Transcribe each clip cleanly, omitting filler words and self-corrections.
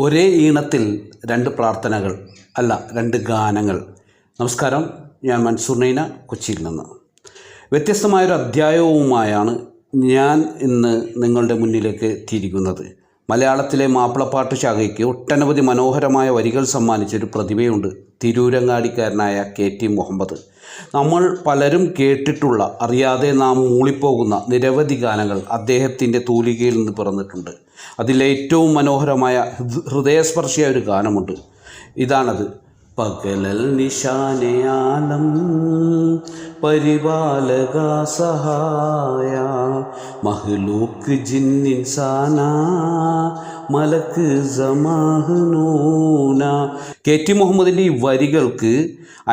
ഒരേ ഈണത്തിൽ രണ്ട് പ്രാർത്ഥനകൾ, അല്ല രണ്ട് ഗാനങ്ങൾ. നമസ്കാരം, ഞാൻ മൻസൂർ നൈന, കൊച്ചിയിൽ നിന്ന്. വ്യത്യസ്തമായൊരു അധ്യായവുമായാണ് ഞാൻ ഇന്ന് നിങ്ങളുടെ മുന്നിലേക്ക് എത്തിയിരിക്കുന്നത്. മലയാളത്തിലെ മാപ്പിളപ്പാട്ട് ശാഖയ്ക്ക് ഒട്ടനവധി മനോഹരമായ വരികൾ സമ്മാനിച്ചൊരു പ്രതിഭയുണ്ട്, തിരൂരങ്ങാടിക്കാരനായ KT മുഹമ്മദ്. നമ്മൾ പലരും കേട്ടിട്ടുള്ള, അറിയാതെ നാം മൂളിപ്പോകുന്ന നിരവധി ഗാനങ്ങൾ അദ്ദേഹത്തിൻ്റെ തൂലികയിൽ നിന്ന് പിറന്നിട്ടുണ്ട്. അതിലേറ്റവും മനോഹരമായ ഹൃദയസ്പർശിയായ ഒരു ഗാനമുണ്ട്. ഇതാണത്. പകലൽ നിശാനയാലം പരിപാലക സഹായ മഹ്ലൂക്ക് ജിന്നിൻസാന മലക്ക് സമാഹ്നൂന. KT മുഹമ്മദിൻ്റെ ഈ വരികൾക്ക്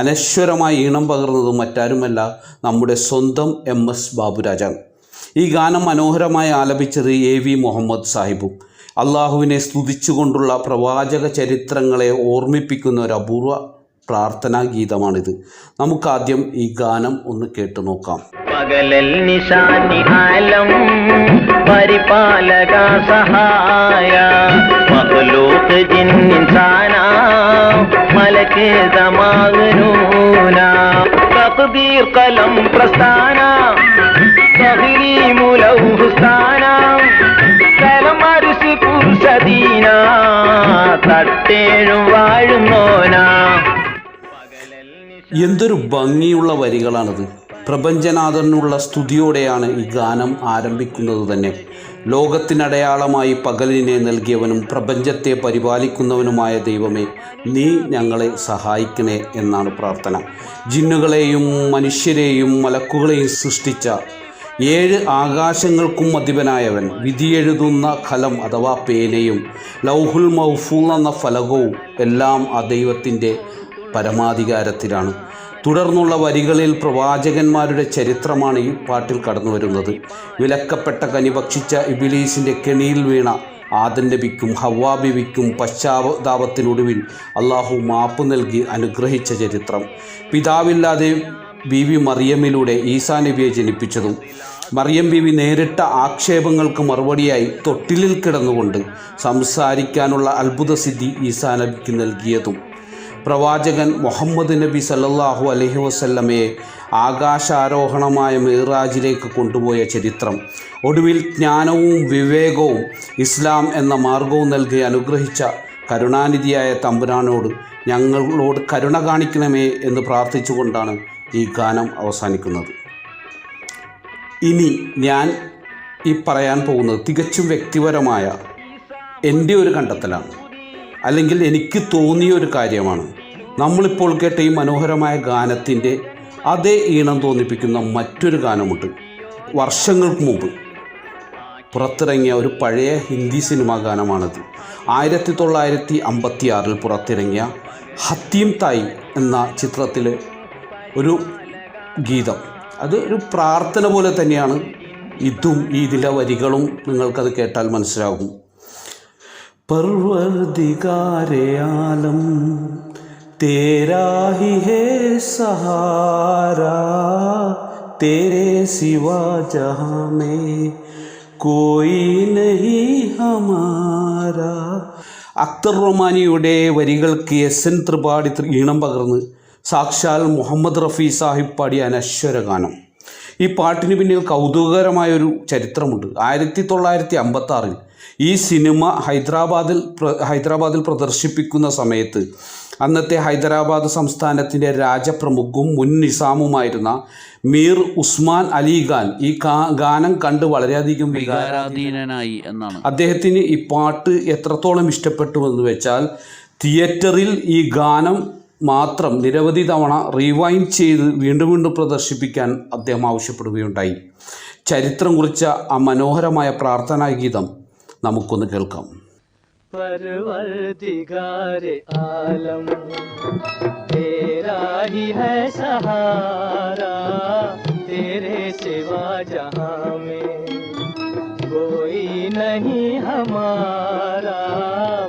അനശ്വരമായ ഈണം പകർന്നത് മറ്റാരുമല്ല, നമ്മുടെ സ്വന്തം MS ബാബുരാജാണ്. ഈ ഗാനം മനോഹരമായി ആലപിച്ചത് AV മുഹമ്മദ് സാഹിബും. അള്ളാഹുവിനെ സ്തുതിച്ചുകൊണ്ടുള്ള പ്രവാചക ചരിത്രങ്ങളെ ഓർമ്മിപ്പിക്കുന്ന ഒരു അപൂർവ പ്രാർത്ഥനാ ഗീതമാണിത്. നമുക്കാദ്യം ഈ ഗാനം ഒന്ന് കേട്ടു നോക്കാം. പകലൽ നിശാനി ആലം പരിപാലക സഹായ മഖ്ലൂഖ് ജിന്നിൻസാന മലക്ക് സമാഹ്നൂന തഖ്ദീർ ഖലം പ്രസ്ഥാന തഹ്രീമു ലൗഹുസ്ഥാന കലം അർശ് കുർസദീന തട്ടേഴും വാഴുന്നോന. എന്തൊരു ഭംഗിയുള്ള വരികളാണിത്. പ്രപഞ്ചനാഥനുള്ള സ്തുതിയോടെയാണ് ഈ ഗാനം ആരംഭിക്കുന്നത് തന്നെ. ലോകത്തിനടയാളമായി പകലിനെ നൽകിയവനും പ്രപഞ്ചത്തെ പരിപാലിക്കുന്നവനുമായ ദൈവമേ, നീ ഞങ്ങളെ സഹായിക്കണേ എന്നാണ് പ്രാർത്ഥന. ജിന്നുകളെയും മനുഷ്യരെയും മലക്കുകളെയും സൃഷ്ടിച്ച 7 ആകാശങ്ങൾക്കും അധിപനായവൻ, വിധിയെഴുതുന്ന ഖലം അഥവാ പേനയും ലൗഹുൽ മഹ്ഫൂൾ എന്ന ഫലകവും എല്ലാം ആ ദൈവത്തിൻ്റെ പരമാധികാരത്തിലാണ്. തുടർന്നുള്ള വരികളിൽ പ്രവാചകന്മാരുടെ ചരിത്രമാണ് ഈ പാട്ടിൽ കടന്നു വരുന്നത്. വിലക്കപ്പെട്ട കനി ഭക്ഷിച്ച ഇബ്ലീസിൻ്റെ കെണിയിൽ വീണ ആദം നബിക്കും ഹവ്വാ ബീവിക്കും പശ്ചാത്താപത്തിനൊടുവിൽ അള്ളാഹു മാപ്പ് നൽകി അനുഗ്രഹിച്ച ചരിത്രം. പിതാവില്ലാതെ ബീവി മറിയമിലൂടെ ഈസാ നബിയെ ജനിപ്പിച്ചതും മറിയം ബീവി നേരിട്ട ആക്ഷേപങ്ങൾക്ക് മറുപടിയായി തൊട്ടിലിൽ കിടന്നുകൊണ്ട് സംസാരിക്കാനുള്ള അത്ഭുത സിദ്ധി ഈസാ നബിക്ക് നൽകിയതും പ്രവാചകൻ മുഹമ്മദ് നബി സല്ലല്ലാഹു അലൈഹി വസല്ലമയെ ആകാശാരോഹണമായ മിഅ്റാജിലേക്ക് കൊണ്ടുപോയ ചരിത്രം. ഒടുവിൽ ജ്ഞാനവും വിവേകവും ഇസ്ലാം എന്ന മാർഗവും നൽകി അനുഗ്രഹിച്ച കരുണാനിധിയായ തമ്പുരാനോട് ഞങ്ങളോട് കരുണ കാണിക്കണമേ എന്ന് പ്രാർത്ഥിച്ചുകൊണ്ടാണ് ഈ ഗാനം അവസാനിക്കുന്നത്. ഇനി ഞാൻ ഈ പറയാൻ പോകുന്നത് തികച്ചും വ്യക്തിപരമായ എൻ്റെ ഒരു കണ്ടെത്തലാണ്, അല്ലെങ്കിൽ എനിക്ക് തോന്നിയ ഒരു കാര്യമാണ്. നമ്മളിപ്പോൾ കേട്ട ഈ മനോഹരമായ ഗാനത്തിൻ്റെ അതേ ഈണം തോന്നിപ്പിക്കുന്ന മറ്റൊരു ഗാനമുണ്ട്. വർഷങ്ങൾക്ക് മുമ്പ് പുറത്തിറങ്ങിയ ഒരു പഴയ ഹിന്ദി സിനിമാ ഗാനമാണിത്. 1956 പുറത്തിറങ്ങിയ ഹത്തീം തായി എന്ന ചിത്രത്തിലെ ഒരു ഗീതം. അത് ഒരു പ്രാർത്ഥന പോലെ തന്നെയാണ് ഇതും. ഇതിലെ വരികളും നിങ്ങൾക്കത് കേട്ടാൽ മനസ്സിലാകും. परवरदिगारे आलम तेरा ही है सहारा तेरे सिवा जहां में कोई नहीं हमारा. അക്തർ റൊമാനിയുടെ വരികൾക്ക് SN ത്രിപാഠി ഈണം പകർന്ന് സാക്ഷാൽ മുഹമ്മദ് റഫി സാഹിബ് പാടിയ അനശ്വര ഗാനം. ഈ പാട്ടിന് പിന്നിൽ കൗതുകകരമായൊരു ചരിത്രമുണ്ട്. 1956 ഈ സിനിമ ഹൈദരാബാദിൽ പ്രദർശിപ്പിക്കുന്ന സമയത്ത് അന്നത്തെ ഹൈദരാബാദ് സംസ്ഥാനത്തിൻ്റെ രാജപ്രമുഖും മുൻ നിസാമുമായിരുന്ന മീർ ഉസ്മാൻ അലി ഖാൻ ഈ ഗാനം കണ്ട് വളരെയധികം വികാരാധീനനായി എന്നാണ്. അദ്ദേഹത്തിന് ഈ പാട്ട് എത്രത്തോളം ഇഷ്ടപ്പെട്ടുവെന്ന് വെച്ചാൽ തിയേറ്ററിൽ ഈ ഗാനം മാത്രം നിരവധി തവണ റീവൈൻഡ് ചെയ്ത് വീണ്ടും വീണ്ടും പ്രദർശിപ്പിക്കാൻ അദ്ദേഹം ആവശ്യപ്പെടുകയുണ്ടായി. ചരിത്രം കുറിച്ച ആ മനോഹരമായ പ്രാർത്ഥനാ ഗീതം നമുക്കൊന്ന് കേൾക്കാം. परवरदिगारे आलम तेरा ही है सहारा तेरे सिवा जहां में कोई नहीं हमारा.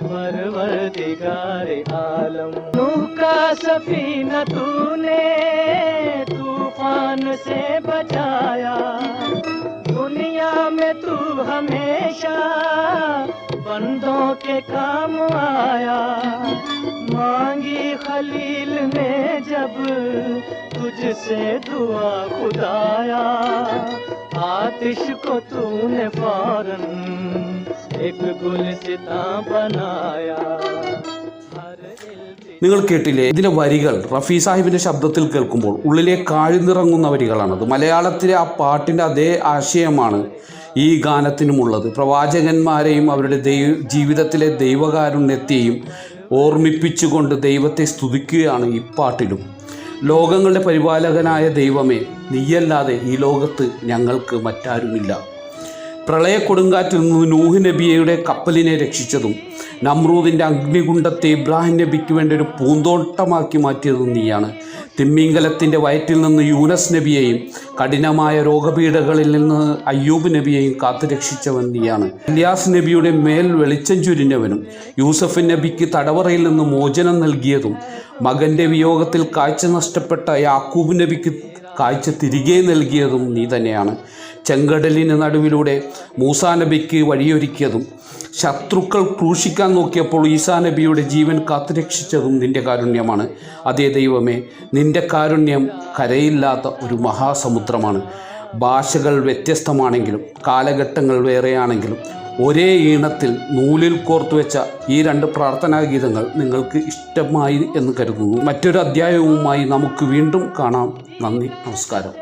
परवरदिगारे आलम नूह का सफीना तूने तूफान से बचाया, दुनिया में तू हमेशा बंदों के काम आया। मांगी खलील ने जब तुझसे दुआ खुदाया, आतिश को तूने फौरन एक गुलसिता बनाया। നിങ്ങൾ കേട്ടില്ലേ ഇതിലെ വരികൾ? റഫീ സാഹിബിൻ്റെ ശബ്ദത്തിൽ കേൾക്കുമ്പോൾ ഉള്ളിലേക്ക് ആഴ്ന്നിറങ്ങുന്ന വരികളാണത്. മലയാളത്തിലെ ആ പാട്ടിൻ്റെ അതേ ആശയമാണ് ഈ ഗാനത്തിനുമുള്ളത്. പ്രവാചകന്മാരെയും അവരുടെ ജീവിതത്തിലെ ദൈവകാരുണ്യത്തെയും ഓർമ്മിപ്പിച്ചുകൊണ്ട് ദൈവത്തെ സ്തുതിക്കുകയാണ് ഈ പാട്ടിലും. ലോകങ്ങളുടെ പരിപാലകനായ ദൈവമേ, നീയല്ലാതെ ഈ ലോകത്ത് ഞങ്ങൾക്ക് മറ്റാരുമില്ല. പ്രളയ കൊടുങ്കാറ്റിൽ നിന്ന് നൂഹ് നബിയുടെ കപ്പലിനെ രക്ഷിച്ചതും നമ്രൂദിൻ്റെ അഗ്നികുണ്ഡത്തെ ഇബ്രാഹിം നബിക്ക് വേണ്ടി ഒരു പൂന്തോട്ടമാക്കി മാറ്റിയതും നീയാണ്. തിമ്മിങ്കലത്തിൻ്റെ വയറ്റിൽ നിന്ന് യൂനസ് നബിയെയും കഠിനമായ രോഗപീഠകളിൽ നിന്ന് അയ്യൂബ് നബിയെയും കാത്തുരക്ഷിച്ചവൻ നീയാണ്. ഇല്യാസ് നബിയുടെ മേൽ വെളിച്ചം ചുരിഞ്ഞവനും യൂസഫ് നബിക്ക് തടവറയിൽ നിന്ന് മോചനം നൽകിയതും മകൻ്റെ വിയോഗത്തിൽ കാഴ്ച നഷ്ടപ്പെട്ട യാക്കൂബ് നബിക്ക് കാഴ്ച തിരികെ നൽകിയതും നീ തന്നെയാണ്. ചെങ്കടലിന് നടുവിലൂടെ മൂസാ നബിക്ക് വഴിയൊരുക്കിയതും ശത്രുക്കൾ ക്രൂശിക്കാൻ നോക്കിയപ്പോൾ ഈസാ നബിയുടെ ജീവൻ കാത്തുരക്ഷിച്ചതും നിൻ്റെ കാരുണ്യമാണ്. അതേ ദൈവമേ, നിൻ്റെ കാരുണ്യം കരയില്ലാത്ത ഒരു മഹാസമുദ്രമാണ്. ഭാഷകൾ വ്യത്യസ്തമാണെങ്കിലും കാലഘട്ടങ്ങൾ വേറെയാണെങ്കിലും ഒരേ ഈണത്തിൽ നൂലിൽ കോർത്തു വെച്ച ഈ 2 പ്രാർത്ഥനാ ഗീതങ്ങൾ നിങ്ങൾക്ക് ഇഷ്ടമായി എന്ന് കരുതുന്നു. മറ്റൊരു അധ്യായവുമായി നമുക്ക് വീണ്ടും കാണാം. നന്ദി, നമസ്കാരം.